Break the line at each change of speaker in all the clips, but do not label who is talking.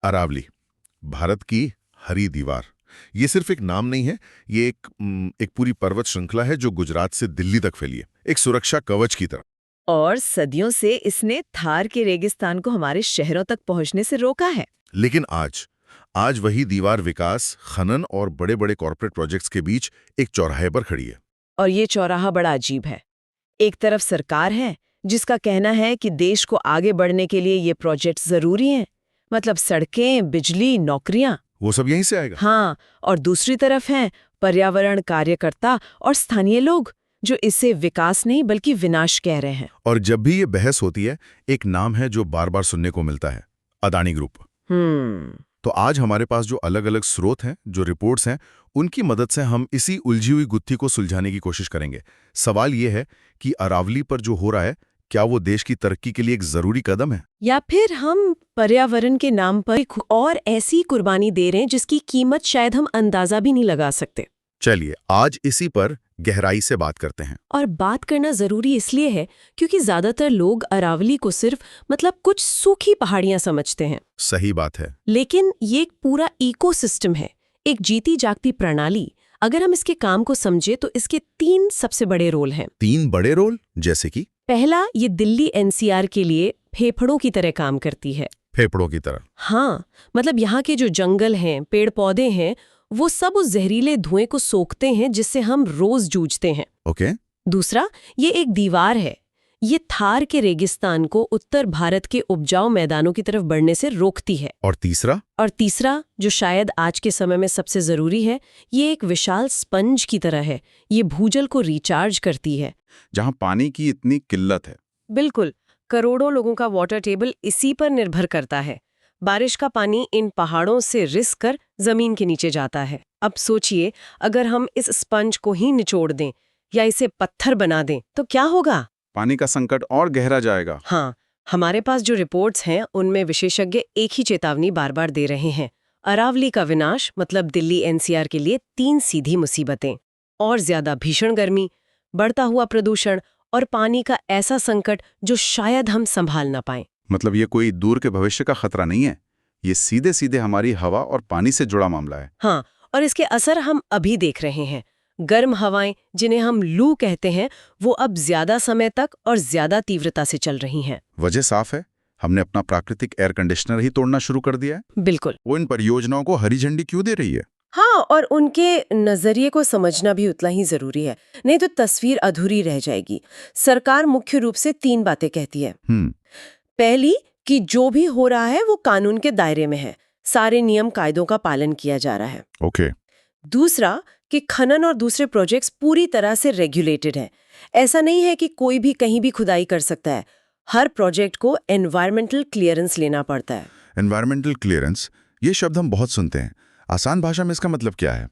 अरावली, भारत की हरी दीवार। ये सिर्फ एक नाम नहीं है, ये एक पूरी पर्वत श्रृंखला है जो गुजरात से दिल्ली तक फैली है, एक सुरक्षा कवच की तरह।
और सदियों से इसने थार के रेगिस्तान को हमारे शहरों तक पहुंचने से रोका है।
लेकिन आज वही दीवार विकास, खनन और बड़े बड़े कॉरपोरेट प्रोजेक्ट्स के बीच एक चौराहे पर खड़ी है।
और ये चौराहा बड़ा अजीब है। एक तरफ सरकार है जिसका कहना है कि देश को आगे बढ़ने के लिए ये प्रोजेक्ट जरूरी हैं, मतलब सड़कें, बिजली, नौकरियां।
वो सब यहीं से आएगा।
हाँ, और दूसरी तरफ हैं पर्यावरण कार्यकर्ता और स्थानीय लोग जो इसे विकास नहीं बल्कि विनाश कह रहे हैं।
और जब भी ये बहस होती है, एक नाम है जो बार बार सुनने को मिलता है, अदानी ग्रुप। तो आज हमारे पास जो अलग अलग स्रोत हैं, जो रिपोर्ट्स हैं, उनकी मदद से हम इसी उलझी हुई गुत्थी को सुलझाने की कोशिश करेंगे। सवाल ये है कि अरावली पर जो हो रहा है, क्या वो देश की तरक्की के लिए एक जरूरी कदम है,
या फिर हम पर्यावरण के नाम पर और ऐसी कुर्बानी दे रहे हैं जिसकी कीमत शायद हम अंदाजा भी नहीं लगा सकते।
चलिए आज इसी पर गहराई से बात करते हैं।
और बात करना जरूरी इसलिए है क्योंकि ज्यादातर लोग अरावली को सिर्फ कुछ सूखी पहाड़ियां समझते हैं।
सही बात है।
लेकिन ये एक पूरा इकोसिस्टम है, एक जीती जागती प्रणाली। अगर हम इसके काम को समझे तो इसके 3 सबसे बड़े रोल हैं।
3 बड़े रोल जैसे कि?
पहला, ये दिल्ली एनसीआर के लिए फेफड़ों की तरह काम करती है।
फेफड़ों की तरह?
हाँ, मतलब यहाँ के जो जंगल हैं, पेड़ पौधे हैं, वो सब उस जहरीले धुएं को सोखते हैं जिससे हम रोज जूझते हैं।
ओके।
दूसरा, ये एक दीवार है। ये थार के रेगिस्तान को उत्तर भारत के उपजाऊ मैदानों की तरफ बढ़ने से रोकती है।
और तीसरा,
जो शायद आज के समय में सबसे जरूरी है, ये एक विशाल स्पंज की तरह है। ये भूजल को रिचार्ज करती है।
जहां पानी की इतनी किल्लत है।
बिल्कुल, करोड़ों लोगों का वाटर टेबल इसी पर निर्भर करता है। बारिश का पानी इन पहाड़ों से रिस कर जमीन के नीचे जाता है। अब सोचिए, अगर हम इस स्पंज को ही निचोड़ दें या इसे पत्थर बना दें तो क्या होगा?
पानी का संकट और गहरा जाएगा।
हाँ, हमारे पास जो रिपोर्ट्स हैं उनमें विशेषज्ञ एक ही चेतावनी बार बार दे रहे हैं। अरावली का विनाश मतलब दिल्ली एनसीआर के लिए 3 सीधी मुसीबतें, और ज्यादा भीषण गर्मी, बढ़ता हुआ प्रदूषण और पानी का ऐसा संकट जो शायद हम संभाल ना पाएं।
मतलब ये कोई दूर के भविष्य का खतरा नहीं है, ये सीधे सीधे हमारी हवा और पानी से जुड़ा मामला है।
हाँ, और इसके असर हम अभी देख रहे हैं। गर्म हवाएं, जिन्हें हम लू कहते हैं, वो अब ज्यादा समय तक और ज्यादा तीव्रता से चल रही हैं।
वजह साफ है, हमने अपना प्राकृतिक एयर कंडीशनर ही तोड़ना शुरू कर दिया है।
बिल्कुल।
वो इन परियोजनाओं को हरी झंडी क्यों दे रही है?
हाँ, और उनके नजरिए को समझना भी उतना ही जरूरी है, नहीं तो तस्वीर अधूरी रह जाएगी। सरकार मुख्य रूप से 3 बातें कहती है। पहली, कि जो भी हो रहा है वो कानून के दायरे में है, सारे नियम कायदों का पालन किया जा रहा है।
ओके।
दूसरा, कि खनन और दूसरे प्रोजेक्ट्स पूरी तरह से रेगुलेटेड हैं। ऐसा नहीं है कि कोई भी कहीं भी खुदाई कर सकता है। हर प्रोजेक्ट को एनवायरमेंटल क्लियरेंस लेना पड़ता है।
एनवायरमेंटल क्लियरेंस, ये शब्द हम बहुत सुनते हैं। आसान भाषा में इसका मतलब क्या है?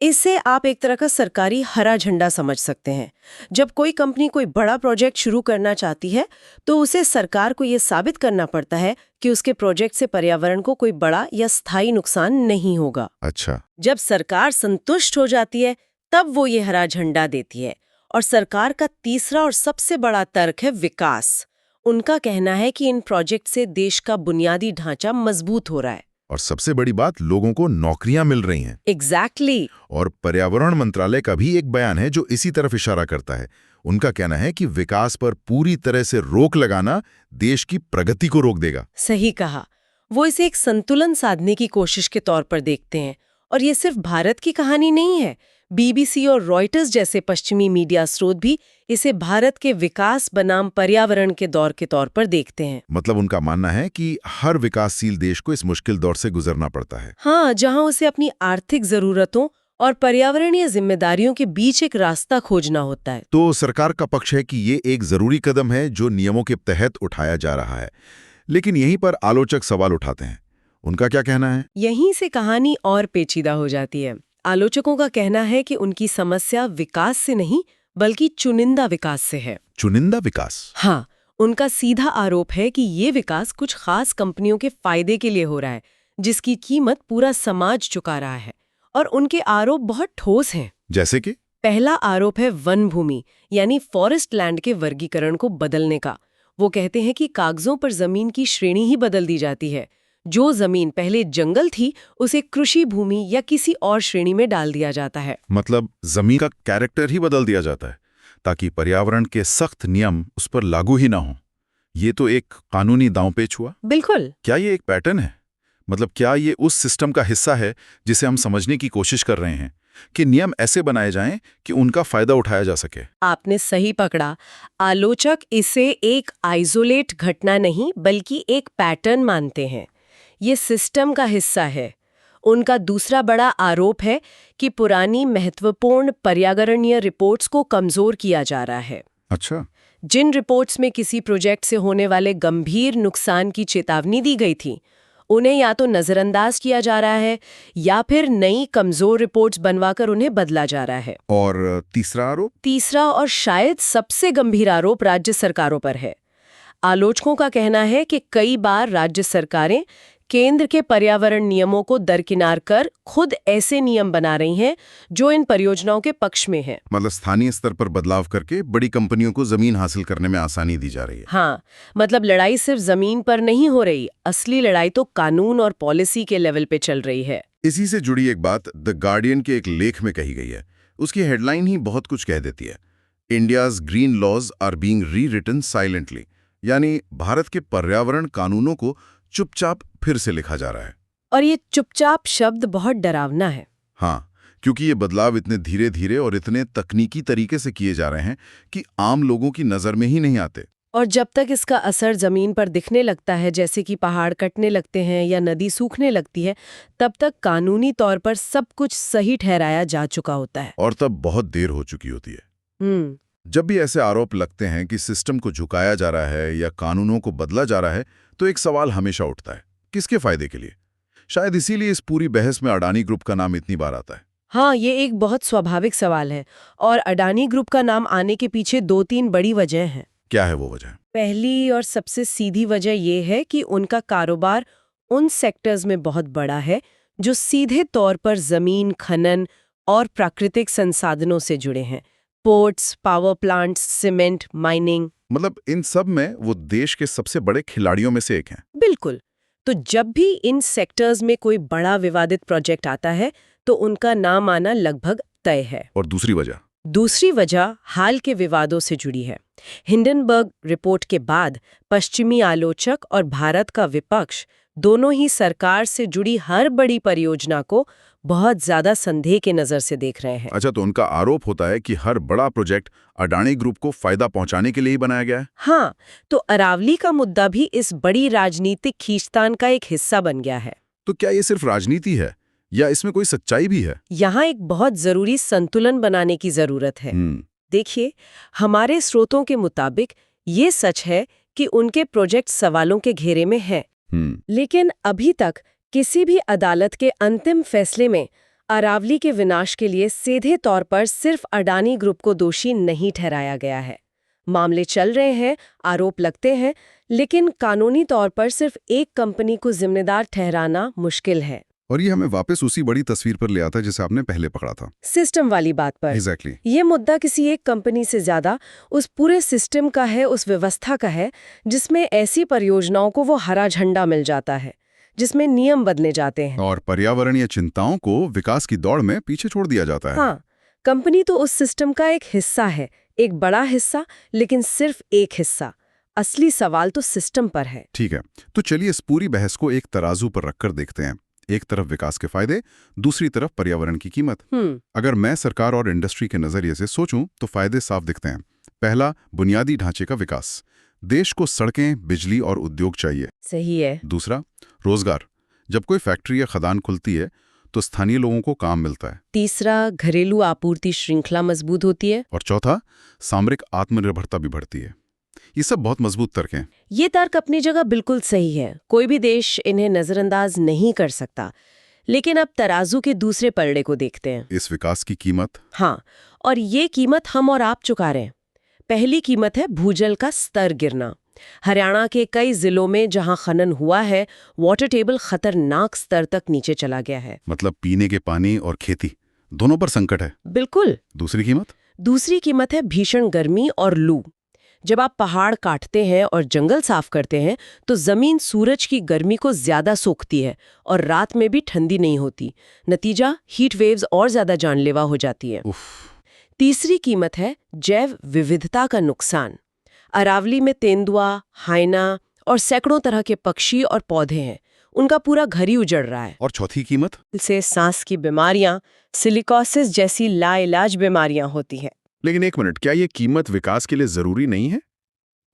इससे आप एक तरह का सरकारी हरा झंडा समझ सकते हैं। जब कोई कंपनी कोई बड़ा प्रोजेक्ट शुरू करना चाहती है तो उसे सरकार को ये साबित करना पड़ता है कि उसके प्रोजेक्ट से पर्यावरण को कोई बड़ा या स्थायी नुकसान नहीं होगा।
अच्छा।
जब सरकार संतुष्ट हो जाती है तब वो ये हरा झंडा देती है। और सरकार का तीसरा और सबसे बड़ा तर्क है विकास। उनका कहना है कि इन प्रोजेक्ट से देश का बुनियादी ढांचा मजबूत हो रहा है।
और सबसे बड़ी बात, लोगों को नौकरियां मिल रही हैं।
एग्जैक्टली।
और पर्यावरण मंत्रालय का भी एक बयान है जो इसी तरफ इशारा करता है। उनका कहना है कि विकास पर पूरी तरह से रोक लगाना देश की प्रगति को रोक देगा।
सही कहा। वो इसे एक संतुलन साधने की कोशिश के तौर पर देखते हैं। और ये सिर्फ भारत की कहानी नहीं है। बीबीसी और रॉयटर्स जैसे पश्चिमी मीडिया स्रोत भी इसे भारत के विकास बनाम पर्यावरण के दौर के तौर पर देखते हैं।
मतलब उनका मानना है कि हर विकासशील देश को इस मुश्किल दौर से गुजरना पड़ता है।
हाँ, जहां उसे अपनी आर्थिक जरूरतों और पर्यावरणीय जिम्मेदारियों के बीच एक रास्ता खोजना होता है।
तो सरकार का पक्ष है कि ये एक जरूरी कदम है जो नियमों के तहत उठाया जा रहा है। लेकिन यहीं पर आलोचक सवाल उठाते हैं। उनका क्या कहना है?
यहीं से कहानी और पेचीदा हो जाती है। आलोचकों का कहना है कि उनकी समस्या विकास से नहीं बल्कि चुनिंदा विकास से है।
चुनिंदा विकास?
हाँ, उनका सीधा आरोप है कि ये विकास कुछ खास कंपनियों के फायदे के लिए हो रहा है, जिसकी कीमत पूरा समाज चुका रहा है। और उनके आरोप बहुत ठोस हैं।
जैसे कि?
पहला आरोप है वन भूमि यानी फॉरेस्ट लैंड के वर्गीकरण को बदलने का। वो कहते हैं कि कागजों पर जमीन की श्रेणी ही बदल दी जाती है। जो जमीन पहले जंगल थी उसे कृषि भूमि या किसी और श्रेणी में डाल दिया जाता है।
मतलब जमीन का कैरेक्टर ही बदल दिया जाता है ताकि पर्यावरण के सख्त नियम उस पर लागू ही ना हो। ये तो एक कानूनी दांवपेच हुआ।
बिल्कुल।
क्या ये एक पैटर्न है? मतलब क्या ये उस सिस्टम का हिस्सा है जिसे हम समझने की कोशिश कर रहे हैं कि नियम ऐसे बनाए जाएं कि उनका फायदा उठाया जा सके?
आपने सही पकड़ा। आलोचक इसे एक आइसोलेट घटना नहीं बल्कि एक पैटर्न मानते हैं। ये सिस्टम का हिस्सा है। उनका दूसरा बड़ा आरोप है कि पुरानी महत्वपूर्ण पर्यावरणीय रिपोर्ट्स को कमजोर किया जा रहा है।
अच्छा।
जिन रिपोर्ट्स में किसी प्रोजेक्ट से होने वाले गंभीर नुकसान की चेतावनी दी गई थी, उन्हें या तो नजरअंदाज किया जा रहा है या फिर नई कमजोर रिपोर्ट्स बनवाकर उन्हें बदला जा रहा है।
और तीसरा आरोप?
तीसरा और शायद सबसे गंभीर आरोप राज्य सरकारों पर है। आलोचकों का कहना है कि कई बार राज्य सरकारें केंद्र के पर्यावरण नियमों को दरकिनार कर खुद ऐसे नियम बना रही हैं जो इन परियोजनाओं के पक्ष में हैं।
मतलब स्थानीय स्तर पर बदलाव करके बड़ी कंपनियों को जमीन हासिल करने में आसानी दी जा रही है।
हाँ, मतलब लड़ाई सिर्फ जमीन पर नहीं हो रही, असली लड़ाई तो कानून और पॉलिसी के लेवल पे चल रही है।
इसी से जुड़ी एक बात द गार्डियन के एक लेख में कही गई है। उसकी हेडलाइन ही बहुत कुछ कह देती है। India's green laws are being rewritten silently, यानी भारत के पर्यावरण कानूनों को चुपचाप फिर से लिखा जा रहा है।
और ये चुपचाप शब्द बहुत डरावना है।
हाँ, क्योंकि ये बदलाव इतने धीरे धीरे और इतने तकनीकी तरीके से किए जा रहे हैं कि आम लोगों की नजर में ही नहीं आते।
और जब तक इसका असर जमीन पर दिखने लगता है, जैसे कि पहाड़ कटने लगते हैं या नदी सूखने लगती है, तब तक कानूनी तौर पर सब कुछ सही ठहराया जा चुका होता है।
और तब बहुत देर हो चुकी होती है। जब भी ऐसे आरोप लगते हैं कि सिस्टम को झुकाया जा रहा है या कानूनों को बदला जा रहा है, तो एक सवाल हमेशा उठता है, किसके फायदे के लिए? शायद इसीलिए इस पूरी बहस में अडानी ग्रुप का नाम इतनी बार आता है।
हाँ, ये एक बहुत स्वाभाविक सवाल है और अडानी ग्रुप का नाम आने के पीछे 2-3 बड़ी वजह हैं।
क्या है वो वजह?
पहली और सबसे सीधी वजह ये है कि उनका कारोबार उन सेक्टर्स में बहुत बड़ा है जो सीधे तौर पर जमीन खनन और प्राकृतिक संसाधनों से जुड़े हैं। Ports, power plants, cement, mining.
मतलब इन सब में वो देश के सबसे बड़े खिलाड़ियों में से एक हैं।
बिल्कुल। तो जब भी इन सेक्टर्स में कोई बड़ा विवादित प्रोजेक्ट आता है तो उनका नाम आना लगभग तय है।
और दूसरी वजह?
दूसरी वजह हाल के विवादों से जुड़ी है। हिंडनबर्ग रिपोर्ट के बाद पश्चिमी आलोचक और भारत का विपक्ष दोनों ही सरकार से जुड़ी हर बड़ी परियोजना को बहुत ज्यादा संदेह के नजर से देख रहे हैं।
अच्छा, तो उनका आरोप होता है कि हर बड़ा प्रोजेक्ट अडानी ग्रुप को फायदा पहुंचाने के लिए ही बनाया गया है।
हाँ, तो अरावली का मुद्दा भी इस बड़ी राजनीतिक खींचतान का एक हिस्सा बन गया है।
तो क्या ये सिर्फ राजनीति है या इसमें कोई सच्चाई भी है?
यहाँ एक बहुत जरूरी संतुलन बनाने की जरूरत है। देखिए, हमारे स्रोतों के मुताबिक ये सच है कि उनके प्रोजेक्ट सवालों के घेरे में हैं। लेकिन अभी तक किसी भी अदालत के अंतिम फैसले में अरावली के विनाश के लिए सीधे तौर पर सिर्फ अडानी ग्रुप को दोषी नहीं ठहराया गया है। मामले चल रहे हैं, आरोप लगते हैं, लेकिन कानूनी तौर पर सिर्फ एक कंपनी को जिम्मेदार ठहराना मुश्किल है।
और ये हमें वापस उसी बड़ी तस्वीर पर ले आता है जिसे आपने पहले पकड़ा था,
सिस्टम वाली बात पर।
Exactly.
ये मुद्दा किसी एक कंपनी से ज्यादा उस पूरे सिस्टम का है, उस व्यवस्था का है जिसमें ऐसी परियोजनाओं को वो हरा झंडा मिल जाता है, जिसमें नियम बदले जाते हैं
और पर्यावरणीय चिंताओं को विकास की दौड़ में पीछे छोड़ दिया जाता है।
हाँ, कंपनी तो उस सिस्टम का एक हिस्सा है, एक बड़ा हिस्सा, लेकिन सिर्फ एक हिस्सा। असली सवाल तो सिस्टम पर है।
ठीक है, तो चलिए इस पूरी बहस को एक तराजू पर रखकर देखते हैं। एक तरफ विकास के फायदे, दूसरी तरफ पर्यावरण की कीमत। अगर मैं सरकार और इंडस्ट्री के नजरिए से सोचूं तो फायदे साफ दिखते हैं। पहला, बुनियादी ढांचे का विकास। देश को सड़कें, बिजली और उद्योग चाहिए।
सही है।
दूसरा, रोजगार। जब कोई फैक्ट्री या खदान खुलती है तो स्थानीय लोगों को काम मिलता है।
तीसरा, घरेलू आपूर्ति श्रृंखला मजबूत होती है।
और चौथा, सामरिक आत्मनिर्भरता भी बढ़ती है। ये सब बहुत मजबूत तर्क हैं।
ये तर्क अपनी जगह बिल्कुल सही है, कोई भी देश इन्हें नजरअंदाज नहीं कर सकता। लेकिन अब तराजू के दूसरे पलड़े को देखते हैं,
इस विकास की कीमत।
हाँ, और ये कीमत हम और आप चुका रहे हैं। पहली कीमत है भूजल का स्तर गिरना। हरियाणा के कई जिलों में जहां खनन हुआ है, वाटर टेबल खतरनाक स्तर तक नीचे चला गया है।
मतलब पीने के पानी और खेती दोनों पर संकट है।
बिल्कुल।
दूसरी कीमत?
दूसरी कीमत है भीषण गर्मी और लू। जब आप पहाड़ काटते हैं और जंगल साफ करते हैं तो जमीन सूरज की गर्मी को ज्यादा सोखती है और रात में भी ठंडी नहीं होती। नतीजा हीट वेव्स और ज्यादा जानलेवा हो जाती है। तीसरी कीमत है जैव विविधता का नुकसान। अरावली में तेंदुआ, हाइना और सैकड़ों तरह के पक्षी और पौधे हैं, उनका पूरा घर ही उजड़ रहा है।
और चौथी कीमत
से सांस की बीमारियां, सिलिकोसिस जैसी लाइलाज बीमारियां होती हैं।
लेकिन एक मिनट, क्या ये कीमत विकास के लिए जरूरी नहीं है?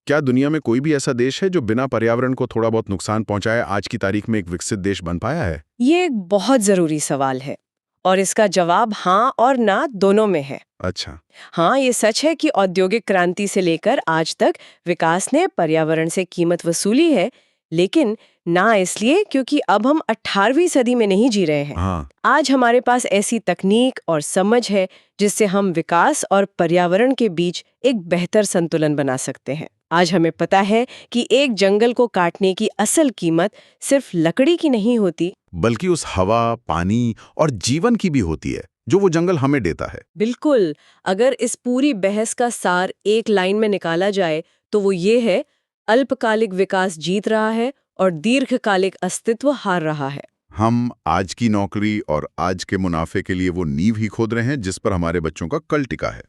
क्या दुनिया में कोई भी ऐसा देश है जो बिना पर्यावरण को थोड़ा बहुत नुकसान पहुंचाए आज की तारीख में एक विकसित देश बन पाया है?
ये एक बहुत जरूरी सवाल है और इसका जवाब हाँ और ना दोनों में है।
अच्छा।
हाँ, ये सच है कि औद्योगिक क्रांति से लेकर आज तक विकास ने पर्यावरण से कीमत वसूली है, लेकिन ना इसलिए क्योंकि अब हम 18वीं सदी में नहीं जी रहे हैं।
हाँ।
आज हमारे पास ऐसी तकनीक और समझ है जिससे हम विकास और पर्यावरण के बीच एक बेहतर संतुलन बना सकते हैं। आज हमें पता है कि एक जंगल को काटने की असल कीमत सिर्फ लकड़ी की नहीं होती,
बल्कि उस हवा, पानी और जीवन की भी होती है जो वो जंगल हमें देता है।
बिल्कुल। अगर इस पूरी बहस का सार एक लाइन में निकाला जाए तो वो ये है, अल्पकालिक विकास जीत रहा है और दीर्घकालिक अस्तित्व हार रहा है।
हम आज की नौकरी और आज के मुनाफे के लिए वो नींव ही खोद रहे हैं जिस पर हमारे बच्चों का कल टिका है।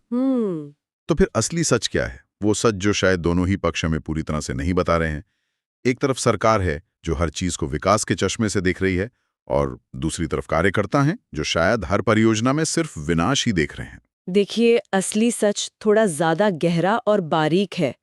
तो फिर असली सच क्या है? वो सच जो शायद दोनों ही पक्ष हमें पूरी तरह से नहीं बता रहे हैं। एक तरफ सरकार है जो हर चीज को विकास के चश्मे से देख रही है, और दूसरी तरफ कार्यकर्ता हैं जो शायद हर परियोजना में सिर्फ विनाश ही देख रहे हैं।
देखिए, असली सच थोड़ा ज्यादा गहरा और बारीक है।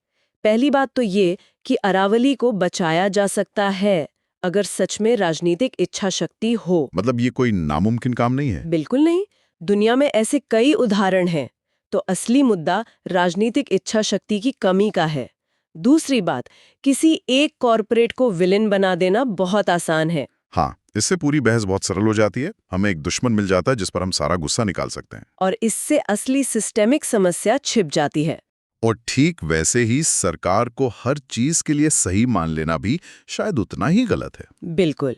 पहली बात तो ये कि अरावली को बचाया जा सकता है अगर सच में राजनीतिक इच्छा शक्ति हो।
मतलब ये कोई नामुमकिन काम नहीं है?
बिल्कुल नहीं। दुनिया में ऐसे कई उदाहरण हैं। तो असली मुद्दा राजनीतिक इच्छा शक्ति की कमी का है। दूसरी बात, किसी एक कॉरपोरेट को विलेन बना देना बहुत आसान है।
हाँ, इससे पूरी बहस बहुत सरल हो जाती है। हमें एक दुश्मन मिल जाता है जिस पर हम सारा गुस्सा निकाल सकते हैं,
और इससे असली सिस्टेमिक समस्या छिप जाती है।
और ठीक वैसे ही सरकार को हर चीज के लिए सही मान लेना भी शायद उतना ही गलत है।
बिल्कुल।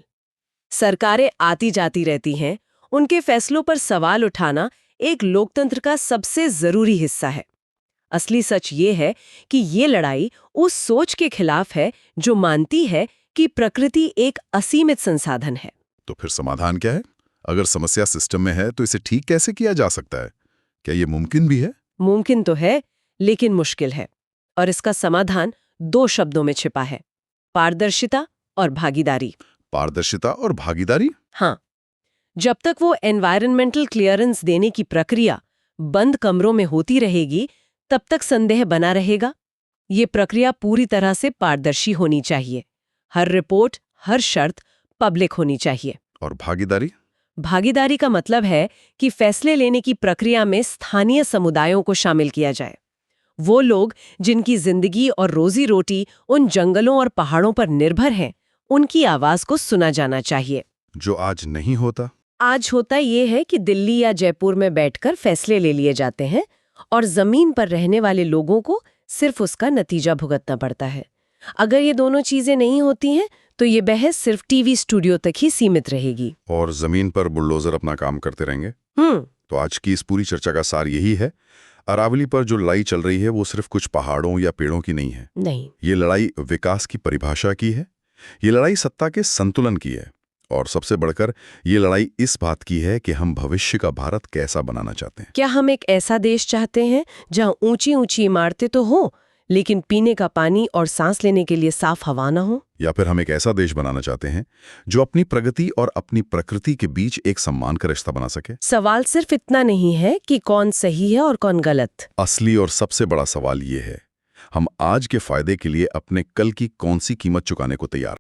सरकारें आती जाती रहती हैं, उनके फैसलों पर सवाल उठाना एक लोकतंत्र का सबसे जरूरी हिस्सा है। असली सच ये है कि ये लड़ाई उस सोच के खिलाफ है जो मानती है कि प्रकृति एक असीमित संसाधन है।
तो फिर समाधान क्या है? अगर समस्या सिस्टम में है तो इसे ठीक कैसे किया जा सकता है? क्या ये मुमकिन भी है?
मुमकिन तो है, लेकिन मुश्किल है। और इसका समाधान 2 शब्दों में छिपा है, पारदर्शिता और भागीदारी।
पारदर्शिता और भागीदारी?
हाँ, जब तक वो एनवायरनमेंटल क्लियरेंस देने की प्रक्रिया बंद कमरों में होती रहेगी, तब तक संदेह बना रहेगा। ये प्रक्रिया पूरी तरह से पारदर्शी होनी चाहिए। हर रिपोर्ट, हर शर्त पब्लिक होनी चाहिए।
और भागीदारी?
भागीदारी का मतलब है कि फैसले लेने की प्रक्रिया में स्थानीय समुदायों को शामिल किया जाए। वो लोग जिनकी जिंदगी और रोजी रोटी उन जंगलों और पहाड़ों पर निर्भर है, उनकी आवाज को सुना जाना चाहिए।
जो आज नहीं होता?
आज होता ये है कि दिल्ली या जयपुर में बैठकर फैसले ले लिए जाते हैं और जमीन पर रहने वाले लोगों को सिर्फ उसका नतीजा भुगतना पड़ता है। अगर ये दोनों चीजें नहीं होती हैं तो ये बहस सिर्फ टीवी स्टूडियो तक ही सीमित रहेगी
और जमीन पर बुलडोजर अपना काम करते रहेंगे। तो आज की इस पूरी चर्चा का सार यही है, अरावली पर जो लड़ाई चल रही है वो सिर्फ कुछ पहाड़ों या पेड़ों की नहीं है।
नहीं,
ये लड़ाई विकास की परिभाषा की है, ये लड़ाई सत्ता के संतुलन की है, और सबसे बढ़कर ये लड़ाई इस बात की है कि हम भविष्य का भारत कैसा बनाना चाहते हैं।
क्या हम एक ऐसा देश चाहते हैं जहां ऊंची ऊंची इमारतें तो हो, लेकिन पीने का पानी और सांस लेने के लिए साफ हवा ना हो?
या फिर हम एक ऐसा देश बनाना चाहते हैं जो अपनी प्रगति और अपनी प्रकृति के बीच एक सम्मान का रिश्ता बना सके?
सवाल सिर्फ इतना नहीं है कि कौन सही है और कौन गलत।
असली और सबसे बड़ा सवाल ये है, हम आज के फायदे के लिए अपने कल की कौन सी कीमत चुकाने को तैयार